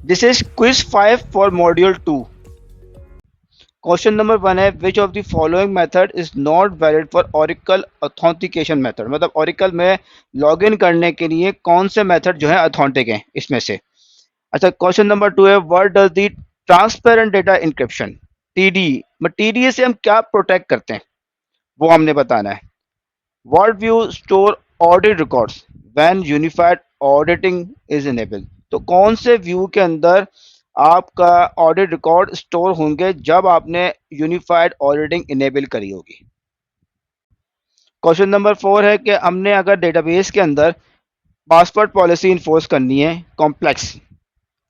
This is quiz 5 for module 2। Question number 1 है which of the following method is not valid for Oracle authentication method. मतलब Oracle में login करने के लिए कौन से मेथड जो है अथॉन्टिक हैं इसमें से। अच्छा, क्वेश्चन नंबर 2 है what does the transparent data encryption TD में टीडीए से हम क्या प्रोटेक्ट करते हैं वो हमने बताना है। What view store audit records when unified auditing is enable. तो कौन से व्यू के अंदर आपका ऑडिट रिकॉर्ड स्टोर होंगे जब आपने यूनिफाइड ऑडिटिंग इनेबल करी होगी। क्वेश्चन नंबर 4 है कि हमने अगर डेटाबेस के अंदर पासवर्ड पॉलिसी इन्फोर्स करनी है कॉम्प्लेक्स,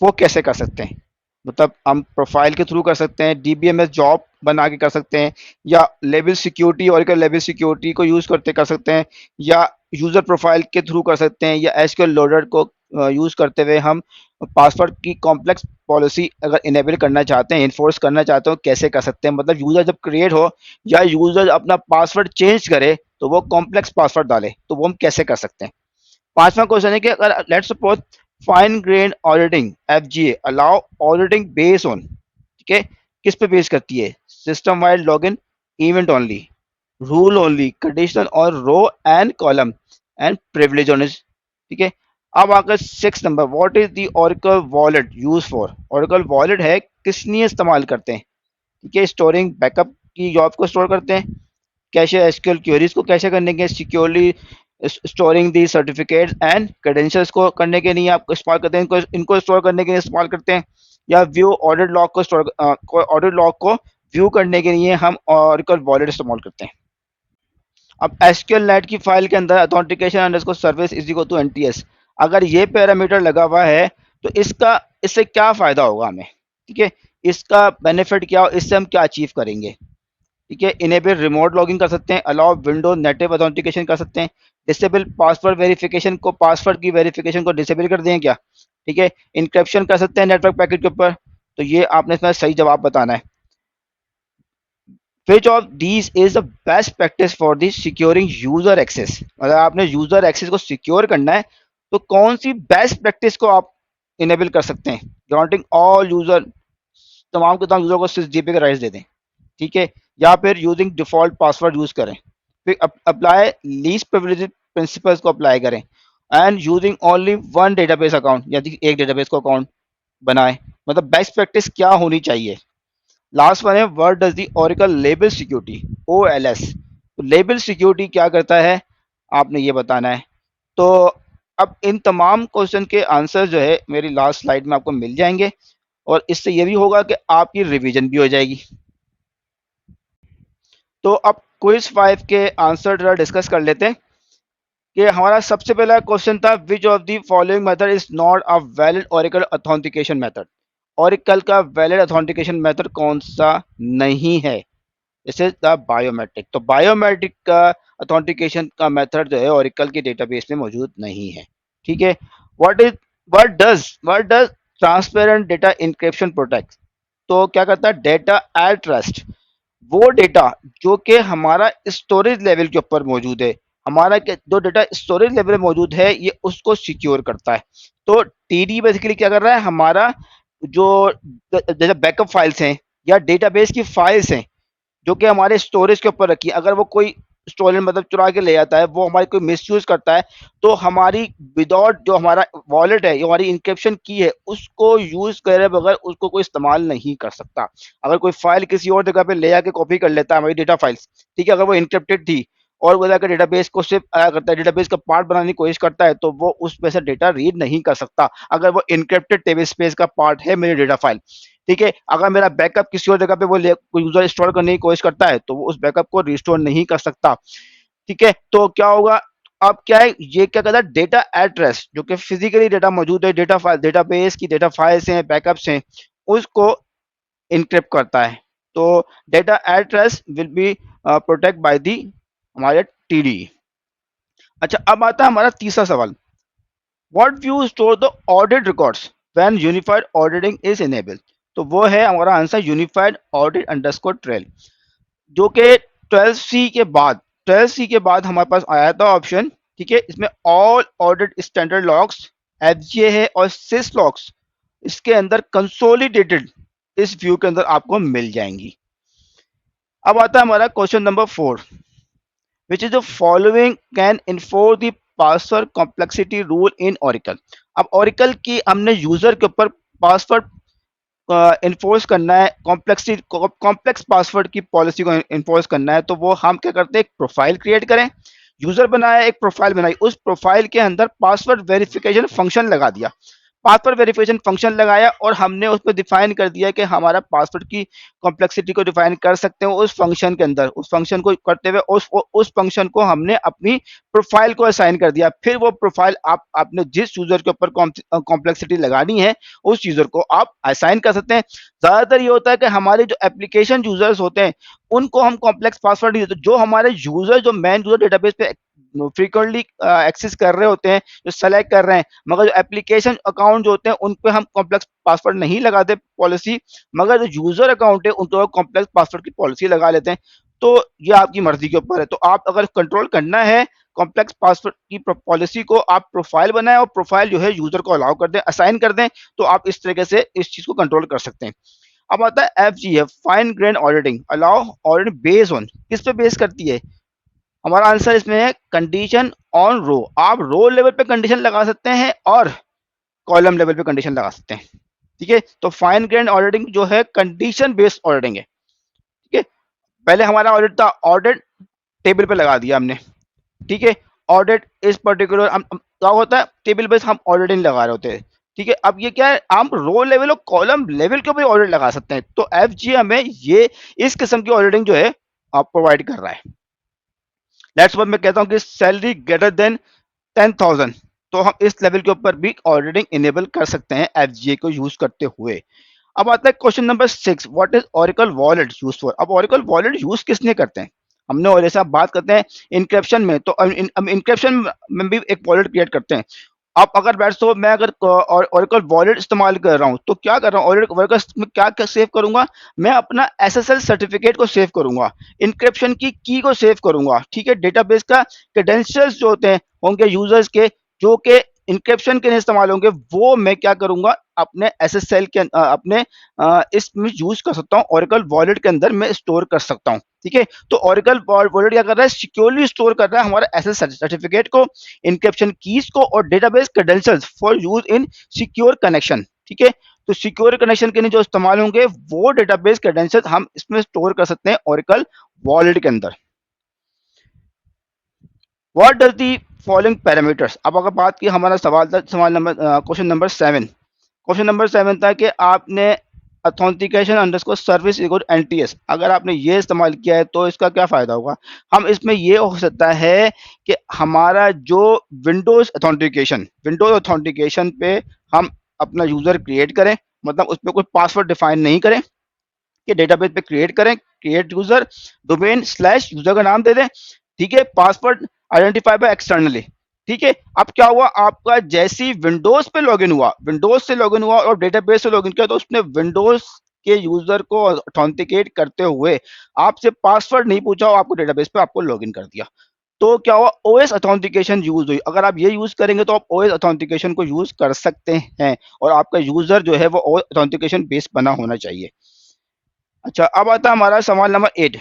वो कैसे कर सकते हैं। मतलब हम प्रोफाइल के थ्रू कर सकते हैं, डीबीएमएस जॉब बना के कर सकते हैं, या लेवल सिक्योरिटी और लेवल सिक्योरिटी को यूज करते कर सकते हैं, या यूजर प्रोफाइल के थ्रू कर सकते हैं, या एसक्यूएल लोडर को यूज करते हुए हम पासवर्ड की कॉम्प्लेक्स पॉलिसी अगर इनेबल करना चाहते हैं, इन्फोर्स करना चाहते हो, कैसे कर सकते हैं। मतलब यूजर जब क्रिएट हो या यूजर अपना पासवर्ड चेंज करे तो वो कॉम्प्लेक्स पासवर्ड डाले, तो वो हम कैसे कर सकते हैं। पांचवा क्वेश्चन है कि अगर let's suppose fine grain auditing FGA allow auditing base on, ठीक है, किस पे बेस करती है, system wide login, event only, rule only, conditional और row and column and privilege on, ठीक है। अब आकर 6 नंबर, what is the Oracle wallet use for. Oracle wallet है किस लिए इस्तेमाल करते हैं, ठीक है, स्टोरिंग बैकअप की जॉब को स्टोर करते हैं, कैशे एसक्यूएल क्वेरीज को कैसे करने के, securely storing the certificates and credentials को करने के लिए आप इस्तेमाल करते हैं, इनको स्टोर करने के लिए इस्तेमाल करते हैं, या व्यू ऑडिट लॉग को स्टोर ऑडिट लॉग को व्यू करने के लिए हम ऑरेकल वॉलेट इस्तेमाल करते हैं। अब एसक्यूएल नेट की फाइल के अंदर authentication underscore service is equal to NTS, अगर ये पैरामीटर लगा हुआ है तो इससे क्या फायदा होगा हमें, ठीक है, इसका बेनिफिट क्या हो, इससे हम क्या अचीव करेंगे, ठीक है। इनेबल रिमोट लॉगिंग कर सकते हैं, अलाउ विंडो नेटिव ऑथेंटिकेशन कर सकते हैं, डिसेबल पासवर्ड वेरिफिकेशन को, पासवर्ड की वेरिफिकेशन को डिसेबल कर दें क्या, ठीक है, इंक्रिप्शन कर सकते हैं नेटवर्क पैकेट के ऊपर। तो ये आपने इसमें सही जवाब बताना है। Which of these is the best practice for the securing user access. अगर आपने यूजर एक्सेस को सिक्योर करना है तो कौन सी बेस्ट प्रैक्टिस को आप इनेबल कर सकते हैं, ग्रांटिंग ऑल यूजर, तमाम के तमाम यूजर को 6 GB का राइट्स दे दें, ठीक है, या फिर यूजिंग डिफॉल्ट पासवर्ड यूज करें, फिर अप्लाई लीस्ट प्रिविलेज प्रिंसिपल्स को अप्लाई करें, and using only one database account, यदि एक डेटाबेस को अकाउंट बनाए। मतलब बेस्ट प्रैक्टिस क्या होनी चाहिए। लास्ट वन है what does the Oracle label security OLS. तो लेबल सिक्योरिटी क्या करता है आपने ये बताना है। तो अब इन तमाम क्वेश्चन के आंसर जो है मेरी लास्ट स्लाइड में आपको मिल जाएंगे, और इससे ये भी होगा कि आपकी रिवीजन भी हो जाएगी। तो अब क्विज 5 के आंसर जरा डिस्कस कर लेते हैं कि हमारा सबसे पहला क्वेश्चन था which of the following method is not a valid Oracle authentication method. Oracle का वैलिड ऑथेंटिकेशन मेथड कौन सा नहीं है, दिस इज द बायोमेट्रिक। तो बायोमेट्रिक का ऑथेंटिकेशन का मेथड जो है ओरेकल के डेटाबेस में मौजूद नहीं है, ठीक है। What is what does transparent data encryption protect. तो क्या करता है, डेटा एट रेस्ट, वो डेटा जो कि हमारा स्टोरेज लेवल के ऊपर मौजूद है, हमारा जो डेटा स्टोरेज लेवल में मौजूद है ये उसको सिक्योर करता है। तो टीडी बेसिकली क्या कर रहा है, हमारा जो जैसे बैकअप फाइल्स हैं या डेटाबेस की फाइल्स हैं जो कि हमारे स्टोरेज के ऊपर रखी है, अगर वो कोई स्टोरेज मतलब चुरा के ले जाता है, वो हमारी कोई मिसयूज करता है, तो हमारी विदाउट जो हमारा वॉलेट है, जो हमारी इंक्रिप्शन की है, उसको यूज करे बगैर उसको कोई इस्तेमाल नहीं कर सकता। अगर कोई फाइल किसी और जगह पे ले जाके कॉपी कर लेता है हमारी डेटा फाइल्स, ठीक है, अगर वो इंक्रिप्टेड थी और वो जाकर डेटाबेस को सिर्फ आया करता है, डेटाबेस का पार्ट बनाने की कोशिश करता है, तो वो उस पे से डेटा रीड नहीं कर सकता अगर वो इंक्रिप्टेड टेबल स्पेस का पार्ट है मेरी डेटा फाइल, ठीक है। अगर मेरा बैकअप किसी और जगह पे वो यूजर स्टोर करने की कोशिश करता है तो वो उस बैकअप को रिस्टोर नहीं कर सकता, ठीक है। तो क्या होगा, अब क्या है, ये क्या कहता है, डेटा एड्रेस जो कि फिजिकली डेटा मौजूद है, डेटा फाइल, डेटाबेस की डेटा फाइल्स हैं, बैकअप्स हैं, उसको इनक्रिप्ट करता है। तो data address will be protect by the हमारे टीडी। अच्छा, अब आता है हमारा तीसरा सवाल, what view store the audit records when unified auditing is enabled. तो वो है हमारा answer unified audit underscore trail, जो कि 12C के बाद, 12C के बाद हमारे पास आया था ऑप्शन, ठीक है। इसमें ऑल ऑडिट स्टैंडर्ड लॉग्स एफजीए है और सिस लॉग्स इसके अंदर कंसोलिडेटेड इस व्यू के अंदर आपको मिल जाएंगी। अब आता है हमारा question number 4, which is the following can enforce the password complexity rule in Oracle. अब ओरेकल की हमने यूजर के ऊपर पासवर्ड इन्फोर्स करना है, कॉम्प्लेक्स पासवर्ड की पॉलिसी को इन्फोर्स करना है, तो वो हम क्या करते हैं, एक प्रोफाइल क्रिएट करें, यूजर बनाया, एक प्रोफाइल बनाई, उस प्रोफाइल के अंदर पासवर्ड वेरिफिकेशन फंक्शन लगा दिया, पासवर्ड वेरिफिकेशन फंक्शन लगाया और हमने उसको डिफाइन कर दिया कि हमारा पासवर्ड की कॉम्प्लेक्सिटी को डिफाइन कर सकते हैं उस फंक्शन के अंदर। उस फंक्शन को करते हुए उस फंक्शन को हमने अपनी प्रोफाइल को असाइन कर दिया। फिर वो प्रोफाइल आप आपने जिस यूजर के ऊपर कॉम्प्लेक्सिटी लगानी है उस यूजर को आप असाइन कर सकते हैं। ज्यादातर ये होता है कि हमारे जो एप्लीकेशन यूजर्स होते हैं उनको हम कॉम्प्लेक्स पासवर्ड नहीं देते। जो हमारे यूजर जो मेन यूजर डेटाबेस पे फ्रीक्वेंटली एक्सेस कर रहे होते हैं, जो सेलेक्ट कर रहे हैं, मगर जो एप्लीकेशन अकाउंट जो होते हैं उन पे हम कॉम्प्लेक्स पासवर्ड नहीं लगाते पॉलिसी, मगर जो यूजर अकाउंट है उन पर कॉम्प्लेक्स पासवर्ड की पॉलिसी लगा लेते हैं। तो ये आपकी मर्जी के ऊपर है। तो आप अगर कंट्रोल करना है कॉम्प्लेक्स पासवर्ड की पॉलिसी को, आप प्रोफाइल बनाएं और प्रोफाइल जो है यूजर को अलाउ कर दें, असाइन कर दें, तो आप इस तरीके से इस चीज को कंट्रोल कर सकते हैं। अब आता है FGF, fine grain auditing, allow audit based on, किस पे बेस करती है? हमारा आंसर इसमें है कंडीशन ऑन रो। आप रो लेवल पे कंडीशन लगा सकते हैं और कॉलम लेवल पे कंडीशन लगा सकते हैं। ठीक है, तो फाइन ग्रेन ऑडिटिंग जो है कंडीशन बेस्ड ऑडिटिंग है। ठीक है, पहले हमारा ऑडिट था, ऑडिट टेबल पे लगा दिया हमने। ठीक है, ऑडिट इस पर्टिकुलर क्या होता है, टेबल बेस्ड हम ऑडिटिंग लगा रहे होते हैं। ठीक है, अब ये क्या है, हम रो लेवल और कॉलम लेवल के ऊपर ऑडिट लगा सकते हैं। तो FG हमें ये इस किस्म की ऑडिटिंग जो है आप प्रोवाइड कर रहा है। लेट्स सपोज मैं कहता हूं कि सैलरी ग्रेटर देन 10,000, तो हम इस लेवल के ऊपर भी ऑडिटिंग इनेबल कर सकते हैं FGA को यूज करते हुए। अब आता है question number 6, what is Oracle wallet use for. अब ओरेकल वॉलेट यूज किसने करते हैं, हमने और जैसे आप बात करते हैं इनक्रिप्शन में, तो इनक्रिप्शन में भी एक वॉलेट क्रिएट करते हैं। आप अगर बैठ सो मैं अगर ओरेकल वॉलेट इस्तेमाल कर रहा हूं तो क्या कर रहा हूँ, वॉलेट में क्या क्या सेव करूंगा, मैं अपना SSL सर्टिफिकेट को सेव करूंगा, इनक्रिप्शन की को सेव करूंगा। ठीक है, डेटाबेस का क्रेडेंशियल्स जो होते हैं होंगे यूजर्स के, जो कि इनक्रिप्शन के लिए इस्तेमाल होंगे, वो मैं क्या करूंगा अपने SSL के अपने इसमें यूज कर सकता हूँ, ओरेकल वॉलेट के अंदर मैं स्टोर कर सकता हूँ। ठीक है, तो ओरेकल वॉलेट क्या कर रहा है, सिक्योरली स्टोर कर रहा है हमारे SSL सर्टिफिकेट को, इनक्रिप्शन कीज को और database credentials for use in secure connection. ठीक है, तो सिक्योर कनेक्शन के लिए जो इस्तेमाल होंगे वो डेटाबेस क्रेडेंशियल्स हम इसमें स्टोर कर सकते हैं ओरेकल वॉलेट के अंदर। What does the following parameters. अब अगर बात की, हमारा सवाल था, सवाल number question number 7, question number 7 था कि आपने authentication underscore service equal NTS, अगर आपने ये इस्तेमाल किया है तो इसका क्या फायदा होगा। हम इसमें ये हो सकता है कि हमारा जो विंडोज ऑथेंटिकेशन पे हम अपना यूजर क्रिएट करें, मतलब उसमें कोई पासवर्ड डिफाइन नहीं करें, कि डेटाबेस पे क्रिएट करें, create user, domain slash user का नाम दे दें। ठीक है, पासवर्ड आइडेंटिफाई बाय एक्सटर्नली। ठीक है, अब क्या हुआ, आपका जैसी विंडोज पे लॉगिन हुआ, विंडोज से लॉगिन हुआ और डेटाबेस से लॉगिन किया, तो उसने विंडोज के यूजर को ऑथेंटिकेट करते हुए आपसे पासवर्ड नहीं पूछा और आपको डेटाबेस पे आपको लॉगिन कर दिया। तो क्या हुआ, OS ऑथेंटिकेशन यूज हुई। अगर आप ये यूज करेंगे तो आप OS ऑथेंटिकेशन को यूज कर सकते हैं और आपका यूजर जो है वो OS ऑथेंटिकेशन बेस बना होना चाहिए। अच्छा, अब आता है हमारा सवाल नंबर 8,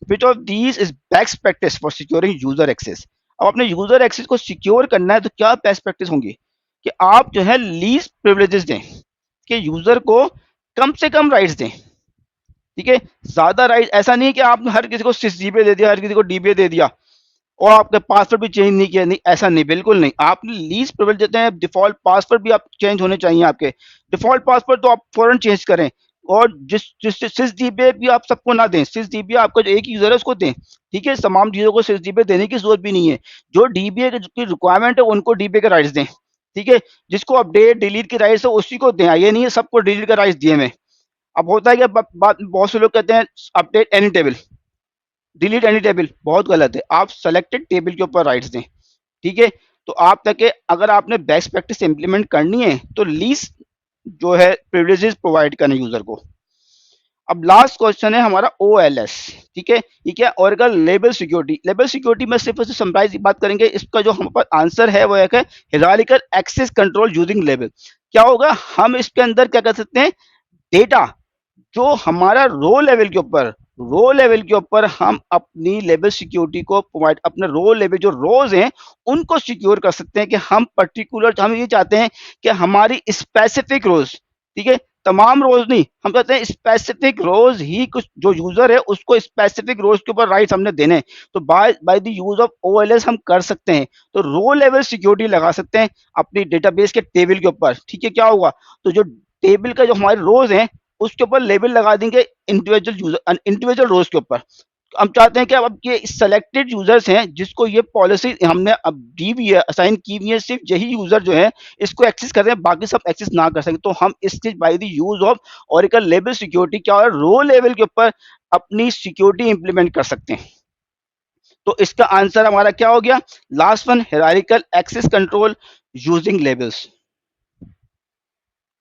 which of these is best practice for securing user access. अब अपने यूजर एक्सेस को सिक्योर करना है तो क्या बेस्ट प्रैक्टिस होंगी, कि आप जो है लीस्ट प्रिविलेजेस दें, कि यूजर को कम से कम राइट्स दें। ठीक है, ज्यादा राइट, ऐसा नहीं है कि आपने हर किसी को SysDBA दे दिया, हर किसी को DBA दे दिया और आपके पासवर्ड भी चेंज नहीं किया, नहीं ऐसा नहीं, बिल्कुल नहीं। आपने लीस्ट प्रिविलेज देते हैं, डिफॉल्ट पासवर्ड भी आप चेंज होने चाहिए, आपके डिफॉल्ट पासवर्ड तो आप फौरन चेंज करें। और जिस जिस SysDBA भी आप सबको ना दें, SysDBA आपका जो एक यूजर है उसको दें। ठीक है, तमाम चीजों को SysDBA देने की जरूरत भी नहीं है, जो DBA की रिक्वायरमेंट है उनको DBA के राइट्स दें। ठीक है, जिसको अपडेट डिलीट के राइट्स है उसी को दें, ये नहीं है सबको डिलीट का राइट्स दिए मैं। अब होता है कि बहुत से लोग कहते हैं update any table, delete any table, बहुत गलत है। आप सेलेक्टेड टेबल के ऊपर राइट्स दें। ठीक है, तो आप तक के अगर आपने बेस्ट प्रैक्टिस इंप्लीमेंट करनी है तो लीस्ट जो है प्रिविलेजेस प्रोवाइड करना यूजर को। अब लास्ट क्वेश्चन है हमारा OLS। ठीक है, ये क्या, Oracle label security. Label security में सिर्फ समराइज बात करेंगे, इसका जो हम पर आंसर है वो एक है hierarchical access control using label. क्या होगा, हम इसके अंदर क्या कर सकते हैं, डेटा जो हमारा रो लेवल के ऊपर हम अपनी लेवल सिक्योरिटी को प्रोवाइड, अपने रो लेवल जो रोज हैं उनको सिक्योर कर सकते हैं कि हम पर्टिकुलर, हम ये चाहते हैं कि हमारी स्पेसिफिक रोज, ठीक है, तमाम रोज नहीं, हम चाहते हैं स्पेसिफिक रोज ही, कुछ जो यूजर है उसको स्पेसिफिक रोज के ऊपर राइट हमने देने हैं, तो by by the use of OLS हम कर सकते हैं। तो रो लेवल सिक्योरिटी लगा सकते हैं अपनी डेटाबेस के टेबल के ऊपर। ठीक है, क्या होगा, तो जो टेबल का जो हमारे रोज हैं उसके ऊपर लेबल लगा देंगे इंडिविजुअल यूजर, इंडिविजुअल रोज के ऊपर। हम चाहते हैं कि अब ये सिलेक्टेड यूजर्स हैं जिसको ये पॉलिसी हमने अब दी हुई है, असाइन की हुई है, सिर्फ यही यूजर जो है इसको एक्सेस कर रहे हैं, बाकी सब एक्सेस ना कर सके। तो हम इसके bye the use of Oracle label security क्या है, रो लेवल के ऊपर अपनी सिक्योरिटी इंप्लीमेंट कर सकते हैं। तो इसका आंसर हमारा क्या हो गया, last one, hierarchical access control using labels.